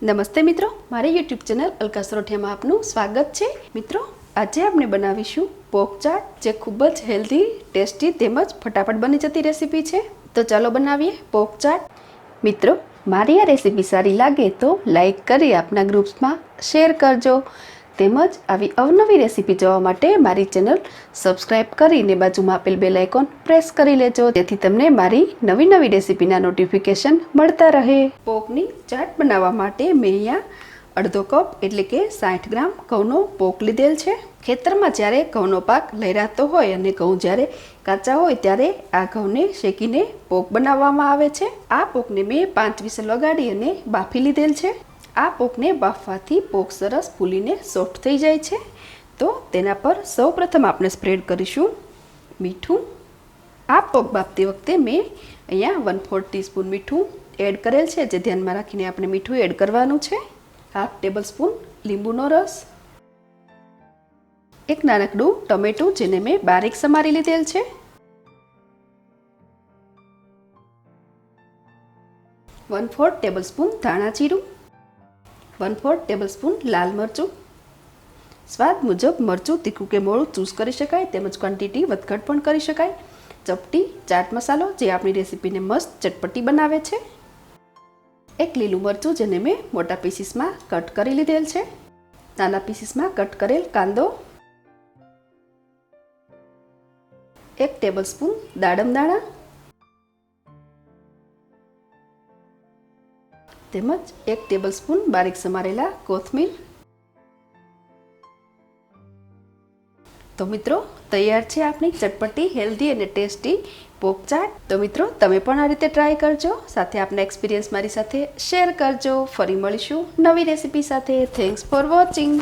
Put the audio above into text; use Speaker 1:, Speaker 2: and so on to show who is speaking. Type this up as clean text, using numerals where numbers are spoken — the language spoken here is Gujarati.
Speaker 1: નમસ્તે મિત્રો, મારી યુટ્યુબ ચેનલ અલકા સોરઠિયામાં આપનું સ્વાગત છે। મિત્રો, આજે આપણે બનાવીશું પોંખ ચાટ, જે ખૂબ જ હેલ્ધી, ટેસ્ટી તેમજ ફટાફટ બની જતી રેસીપી છે। તો ચાલો બનાવીએ પોંખ ચાટ। મિત્રો, મારી આ રેસીપી સારી લાગે તો લાઈક કરી આપના ગ્રુપ્સમાં શેર કરજો, તેમજ આવી અવનવી રેસીપી જોવા માટે મારી ચેનલ સબસ્ક્રાઇબ કરીને બાજુમાં આપેલ બેલ આઇકોન પ્રેસ કરી લેજો, જેથી તમને મારી નવી રેસીપીના નોટિફિકેશન મળતા રહે। પોંખની ચાટ બનાવવા માટે મેં અહીંયા અડધો કપ એટલે કે 60 ગ્રામ ઘઉંનો પોંખ લીધેલ છે। ખેતરમાં જ્યારે ઘઉંનો પાક લહેરાતો હોય અને ઘઉં જ્યારે કાચા હોય ત્યારે આ ઘઉંને શેકીને પોંખ બનાવવામાં આવે છે। આ પોંખને મેં 5 વિસલ વગાડી અને બાફી લીધેલ છે। આ પોંખને બાફવાથી પોંખ સરસ ફૂલીને સોફ્ટ થઈ જાય છે। તો તેના પર સૌપ્રથમ આપણે સ્પ્રેડ કરીશું મીઠું। આ પોંખ બાફતી વખતે મેં અહીંયા 1/4 ટીસ્પૂન મીઠું એડ કરેલ છે, જે ધ્યાનમાં રાખીને આપણે મીઠું એડ કરવાનું છે। 1/2 ટેબલ સ્પૂન લીંબુનો રસ, એક નાનકડું ટમેટું જેને મેં બારીક સમારી લીધેલ છે, 1/4 ટેબલ સ્પૂન ધાણા જીરું, 1/4 ટેબલ સ્પૂન લાલ મરચું। સ્વાદ મુજબ મરચું તીખું કે મોળું ચૂઝ કરી શકાય, તેમજ ક્વોન્ટિટી વધઘટ પણ કરી શકાય। ચપટી ચાટ મસાલો, જે આપણી રેસીપીને મસ્ત ચટપટી બનાવે છે। એક લીલું મરચું જેને મેં મોટા પીસીસમાં કટ કરી લીધેલ છે, નાના પીસીસમાં કટ કરેલ કાંદો, 1 ટેબલ સ્પૂન દાડમ દાણા, તેમજ 1 ટેબલ સ્પૂન બારીક સમારેલા કોથમીર। તો મિત્રો, તૈયાર છે આપણી ચટપટી, હેલ્ધી અને ટેસ્ટી પોંખ ચાટ। તો મિત્રો, તમે પણ આ રીતે ટ્રાય કરજો, સાથે આપના એક્સપિરિયન્સ મારી સાથે શેર કરજો। ફરી મળીશું નવી રેસીપી સાથે। Thanks for watching.